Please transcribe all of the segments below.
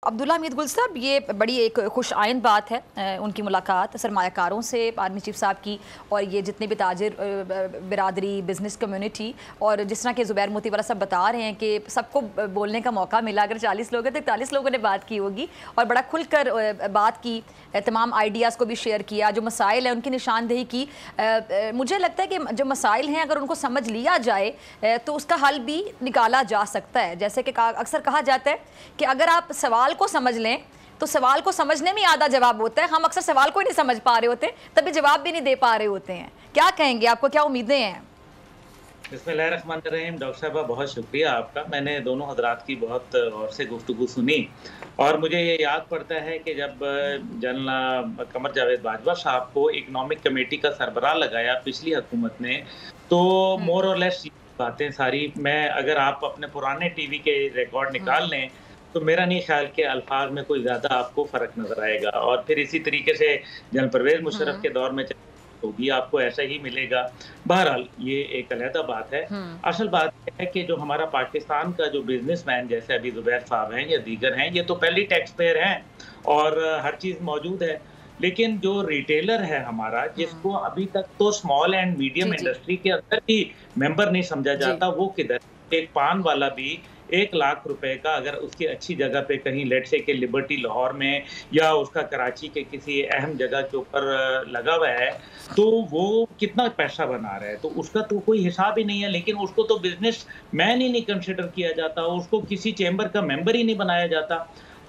अब्दुल्ला हमीद गुल साहब, ये बड़ी एक खुश आइंद बात है उनकी मुलाकात सरमायाकारों से आर्मी चीफ साहब की, और ये जितने भी ताजिर बिरादरी बिज़नेस कम्युनिटी, और जिस तरह के ज़ुबैर मोती वाला सब बता रहे हैं कि सबको बोलने का मौका मिला। अगर 40 लोग हैं तो 41 लोगों ने बात की होगी और बड़ा खुलकर बात की, तमाम आइडियाज़ को भी शेयर किया, जो मसाइल हैं उनकी निशानदेही की। मुझे लगता है कि जो मसाइल हैं अगर उनको समझ लिया जाए तो उसका हल भी निकाला जा सकता है। जैसे कि अक्सर कहा जाता है कि अगर आप सवाल को समझ लें तो सवाल को समझने में आधा जवाब होता है। हम अक्सर सवाल को ही नहीं समझ पा रहे होते, तभी जवाब भी नहीं दे पा रहे होते हैं। क्या कहेंगे, आपको क्या उम्मीदें हैं? बिस्मिल्लाहिर्रहमानिर्रहीम। डॉक्टर साहबा, बहुत शुक्रिया आपका। मैंने दोनों हजरात की बहुत गौर से गुफ्तगू सुनी और मुझे ये याद पड़ता है कि जब जनरल कमर जावेद बाजवा साहब को इकनॉमिक कमेटी का सरबराह लगाया पिछली हुकूमत ने, तो मोर और लेस बातें सारी, मैं अगर आप अपने पुराने टीवी के रिकॉर्ड निकाल लें तो मेरा नहीं ख्याल कि अल्फाज में कोई ज़्यादा आपको फ़र्क नज़र आएगा। और फिर इसी तरीके से जनरल परवेज़ मुशर्रफ के दौर में तो भी आपको ऐसा ही मिलेगा। बहरहाल ये एक अलहदा बात है। असल बात है कि जो हमारा पाकिस्तान का जो बिजनेसमैन, जैसे अभी ज़ुबैर साहब हैं या दीगर हैं, ये तो पहली टैक्स पेयर हैं और हर चीज़ मौजूद है। लेकिन जो रिटेलर है हमारा, जिसको अभी तक तो स्मॉल एंड मीडियम इंडस्ट्री के अंदर भी मेंबर नहीं समझा जाता, वो किधर? एक पान वाला भी 1 लाख रुपए का अगर उसकी अच्छी जगह पे कहीं लेट्स से कि लिबर्टी लाहौर में या उसका कराची के किसी अहम जगह के ऊपर लगा हुआ है, तो वो कितना पैसा बना रहा है, तो उसका तो कोई हिसाब ही नहीं है। लेकिन उसको तो बिजनेस मैन ही नहीं कंसिडर किया जाता, उसको किसी चेंबर का मेंबर ही नहीं बनाया जाता।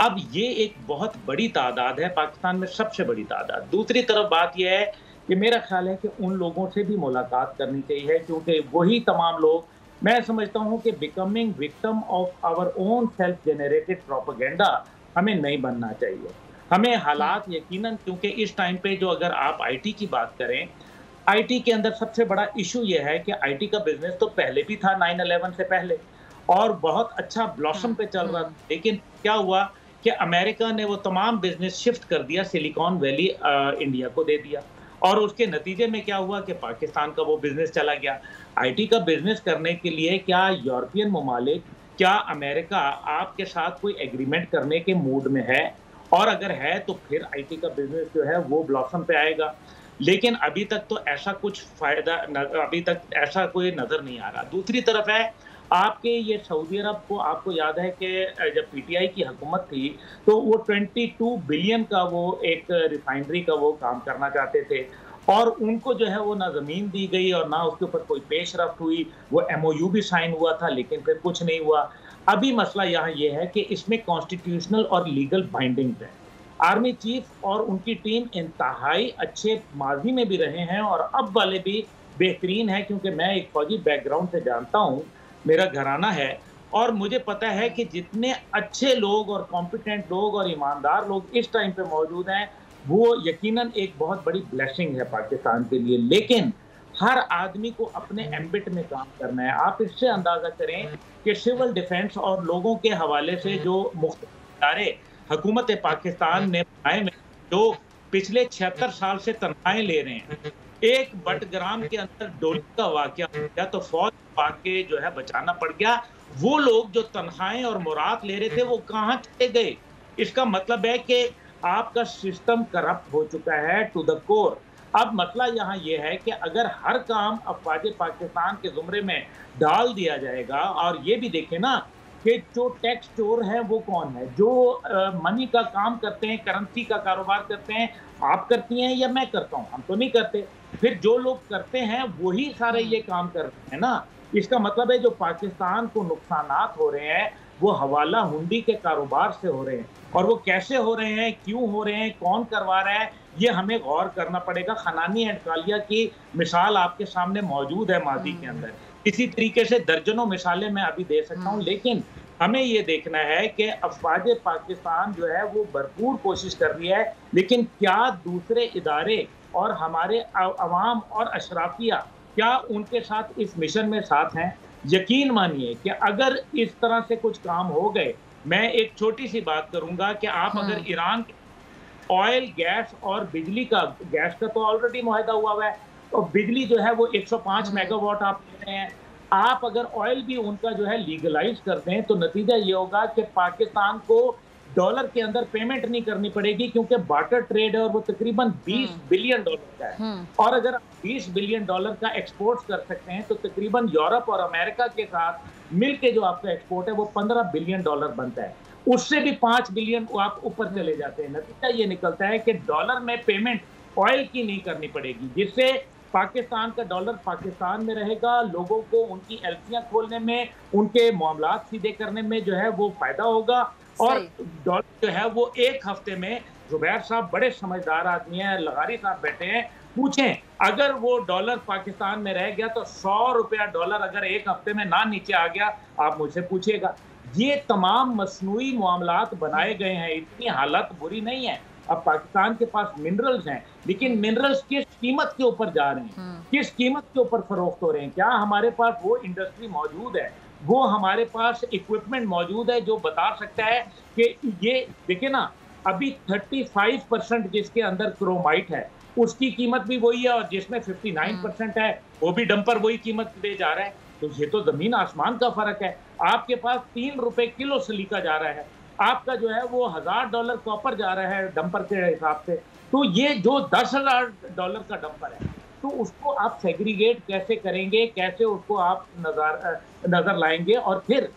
अब ये एक बहुत बड़ी तादाद है पाकिस्तान में, सबसे बड़ी तादाद। दूसरी तरफ बात यह है कि मेरा ख्याल है कि उन लोगों से भी मुलाकात करनी चाहिए, क्योंकि वही तमाम लोग, मैं समझता हूं कि becoming victim of our own self generated propaganda हमें नहीं बनना चाहिए। हमें हालात यकीनन, क्योंकि इस टाइम पे जो अगर आप आईटी की बात करें, आईटी के अंदर सबसे बड़ा इशू ये है कि आईटी का बिजनेस तो पहले भी था 9/11 से पहले और बहुत अच्छा ब्लॉसम पे चल रहा था। लेकिन क्या हुआ कि अमेरिका ने वो तमाम बिजनेस शिफ्ट कर दिया, सिलिकॉन वैली इंडिया को दे दिया और उसके नतीजे में क्या हुआ कि पाकिस्तान का वो बिजनेस चला गया। आईटी का बिजनेस करने के लिए क्या यूरोपियन ममालिक, क्या अमेरिका आपके साथ कोई एग्रीमेंट करने के मूड में है? और अगर है तो फिर आईटी का बिजनेस जो है वो ब्लॉसम पे आएगा। लेकिन अभी तक तो ऐसा कुछ फायदा अभी तक ऐसा कोई नजर नहीं आ रहा। दूसरी तरफ है आपके ये सऊदी अरब को, आपको याद है कि जब पीटीआई की हुकूमत थी तो वो 22 बिलियन का वो एक रिफाइनरी का वो काम करना चाहते थे और उनको जो है वो ना ज़मीन दी गई और ना उसके ऊपर कोई पेशरफ्त हुई। वो एमओयू भी साइन हुआ था लेकिन फिर कुछ नहीं हुआ। अभी मसला यहाँ ये है कि इसमें कॉन्स्टिट्यूशनल और लीगल बाइंडिंग है। आर्मी चीफ और उनकी टीम इंतहाई अच्छे माजी में भी रहे हैं और अब वाले भी बेहतरीन है, क्योंकि मैं एक फौजी बैकग्राउंड से जानता हूँ, मेरा घराना है और मुझे पता है कि जितने अच्छे लोग और कॉम्पिटेंट लोग और ईमानदार लोग इस टाइम पे मौजूद हैं, वो यकीनन एक बहुत बड़ी ब्लेसिंग है पाकिस्तान के लिए। लेकिन हर आदमी को अपने एम्बिट में काम करना है। आप इससे अंदाजा करें कि सिविल डिफेंस और लोगों के हवाले से जो मुख्तलिफ इदारे हुकूमत पाकिस्तान ने बनाए में जो पिछले 76 साल से तनख्वाहें ले रहे हैं, एक बटग्राम के अंदर डोली का वाकया हो गया तो फौज वाकई जो है बचाना पड़ गया। वो लोग जो तनख्वाहें और मुराद ले रहे थे वो कहाँ चले गए? इसका मतलब है कि आपका सिस्टम करप्ट हो चुका है टू द कोर। अब मसला यहाँ ये है कि अगर हर काम अफवाज पाकिस्तान के जुमरे में डाल दिया जाएगा, और ये भी देखें ना कि जो टैक्स चोर है वो कौन है, जो मनी का काम करते हैं, करेंसी का कारोबार करते हैं, आप करती हैं या मैं करता हूं? हम तो नहीं करते। फिर जो लोग करते हैं वही सारे ये काम कर रहे हैं ना। इसका मतलब है जो पाकिस्तान को नुकसानात हो रहे हैं वो हवाला हुंडी के कारोबार से हो रहे हैं, और वो कैसे हो रहे हैं, क्यों हो रहे हैं, कौन करवा रहा है, ये हमें गौर करना पड़ेगा। खनानी एंड कालिया की मिसाल आपके सामने मौजूद है माजी के अंदर। इसी तरीके से दर्जनों मिसालें मैं अभी दे सकता हूं। लेकिन हमें ये देखना है कि अफवाज पाकिस्तान जो है वो भरपूर कोशिश कर रही है, लेकिन क्या दूसरे इदारे और हमारे अवाम और अशराफिया क्या उनके साथ इस मिशन में साथ हैं? यकीन मानिए कि अगर इस तरह से कुछ काम हो गए, मैं एक छोटी सी बात करूंगा कि आप अगर ईरान ऑयल, गैस और बिजली का, गैस का तो ऑलरेडी मुआहदा हुआ है और बिजली जो है वो 105 मेगावाट आप ले रहे हैं। आप अगर ऑयल भी उनका जो है लीगलाइज कर दें तो नतीजा ये होगा कि पाकिस्तान को डॉलर के अंदर पेमेंट नहीं करनी पड़ेगी, क्योंकि बार्टर ट्रेड है और वो तकरीबन 20 बिलियन डॉलर का है। और अगर आप 20 बिलियन डॉलर का एक्सपोर्ट कर सकते हैं तो तकरीबन यूरोप और अमेरिका के साथ मिलके जो आपका एक्सपोर्ट है वो 15 बिलियन डॉलर बनता है। उससे भी 5 बिलियन आप ऊपर चले जाते हैं। नतीजा ये निकलता है कि डॉलर में पेमेंट ऑयल की नहीं करनी पड़ेगी, जिससे पाकिस्तान का डॉलर पाकिस्तान में रहेगा, लोगों को उनकी एलसीआं खोलने में, उनके मामलात सीधे करने में जो है वो फायदा होगा। और डॉलर जो है वो एक हफ्ते में, जुबैर साहब बड़े समझदार आदमी हैं, लगारी साहब बैठे हैं, पूछें अगर वो डॉलर पाकिस्तान में रह गया तो 100 रुपया डॉलर अगर एक हफ्ते में ना नीचे आ गया, आप मुझसे पूछिएगा। ये तमाम मसनूई मामलात बनाए गए हैं, इतनी हालत बुरी नहीं है। अब पाकिस्तान के पास मिनरल्स हैं, लेकिन मिनरल्स किस कीमत के ऊपर जा रहे हैं, किस कीमत के ऊपर फरोख्त हो रहे हैं? क्या हमारे पास वो इंडस्ट्री मौजूद है, वो हमारे पास इक्विपमेंट मौजूद है जो बता सकता है कि ये देखिए ना, अभी 35% जिसके अंदर क्रोमाइट है उसकी कीमत भी वही है, और जिसमें 59% है वो भी डंपर वही कीमत दे जा रहा है। तो ये तो जमीन आसमान का फर्क है। आपके पास 3 रुपए किलो सिलिका जा रहा है, आपका जो है वो $1000 कॉपर जा रहा है डंपर के हिसाब से। तो ये जो $10,000 का डंपर है, तो उसको आप सेग्रीगेट कैसे करेंगे, कैसे उसको आप नजर लाएंगे? और फिर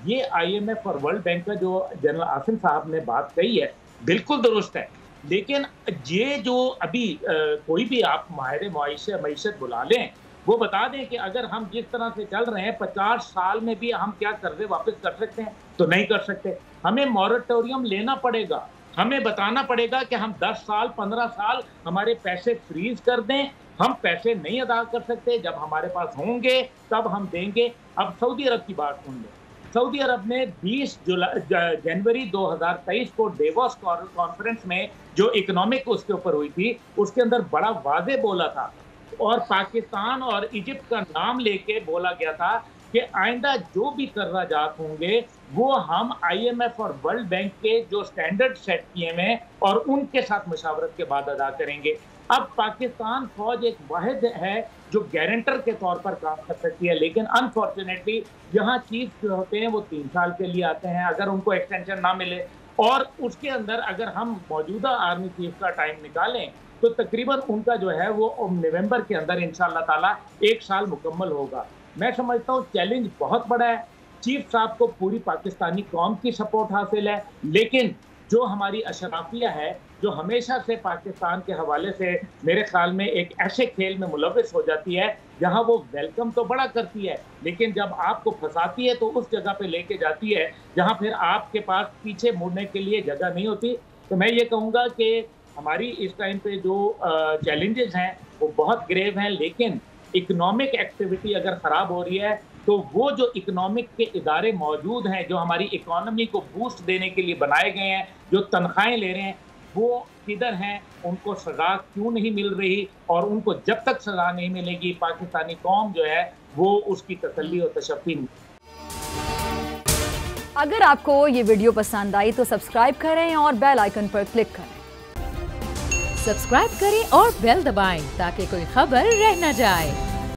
ये IMF और वर्ल्ड बैंक का जो जनरल आसिम साहब ने बात कही है बिल्कुल दुरुस्त है, लेकिन ये जो अभी कोई भी आप माहिर मईशत बुला लें, वो बता दें कि अगर हम जिस तरह से चल रहे हैं 50 साल में भी हम क्या कर्जे वापस कर सकते हैं? तो नहीं कर सकते। हमें मॉरेटोरियम लेना पड़ेगा, हमें बताना पड़ेगा कि हम 10 साल 15 साल हमारे पैसे फ्रीज कर दें। हम पैसे नहीं अदा कर सकते, जब हमारे पास होंगे तब हम देंगे। अब सऊदी अरब की बात सुन लें। सऊदी अरब ने 20 जनवरी 2023 को डेवोस कॉन्फ्रेंस में जो इकोनॉमिक उसके ऊपर हुई थी, उसके अंदर बड़ा वाज़े बोला था, और पाकिस्तान और इजिप्ट का नाम लेके बोला गया था कि आइंदा जो भी कर्राजात होंगे वो हम IMF और वर्ल्ड बैंक के जो स्टैंडर्ड सेट किए हैं और उनके साथ मशावरत के बाद अदा करेंगे। अब पाकिस्तान फौज एक वाहिद है जो गारंटर के तौर पर काम कर सकती है, लेकिन अनफॉर्चुनेटली यहाँ चीफ जो होते हैं वो 3 साल के लिए आते हैं, अगर उनको एक्सटेंशन ना मिले, और उसके अंदर अगर हम मौजूदा आर्मी चीफ का टाइम निकालें तो तकरीबन उनका जो है वो नवंबर के अंदर इंशाअल्लाह ताला 1 साल मुकम्मल होगा। मैं समझता हूँ चैलेंज बहुत बड़ा है। चीफ साहब को पूरी पाकिस्तानी कौम की सपोर्ट हासिल है, लेकिन जो हमारी अशराफिया है जो हमेशा से पाकिस्तान के हवाले से मेरे ख्याल में एक ऐसे खेल में मुलविस हो जाती है जहां वो वेलकम तो बड़ा करती है, लेकिन जब आपको फंसाती है तो उस जगह पे लेके जाती है जहां फिर आपके पास पीछे मुड़ने के लिए जगह नहीं होती। तो मैं ये कहूँगा कि हमारी इस टाइम पे जो चैलेंजेस हैं वो बहुत ग्रेव हैं, लेकिन इकोनॉमिक एक्टिविटी अगर ख़राब हो रही है तो वो जो इकोनॉमिक के इदारे मौजूद हैं जो हमारी इकोनॉमी को बूस्ट देने के लिए बनाए गए हैं, जो तनख्वाहें ले रहे हैं, वो किधर हैं? उनको सज़ा क्यों नहीं मिल रही? और उनको जब तक सज़ा नहीं मिलेगी पाकिस्तानी कौम जो है वो उसकी तसल्ली और तशफ़ी नहीं। अगर आपको ये वीडियो पसंद आई तो सब्सक्राइब करें और बेल आइकन पर क्लिक करें। सब्सक्राइब करें और बेल दबाएं ताकि कोई खबर रह न जाए।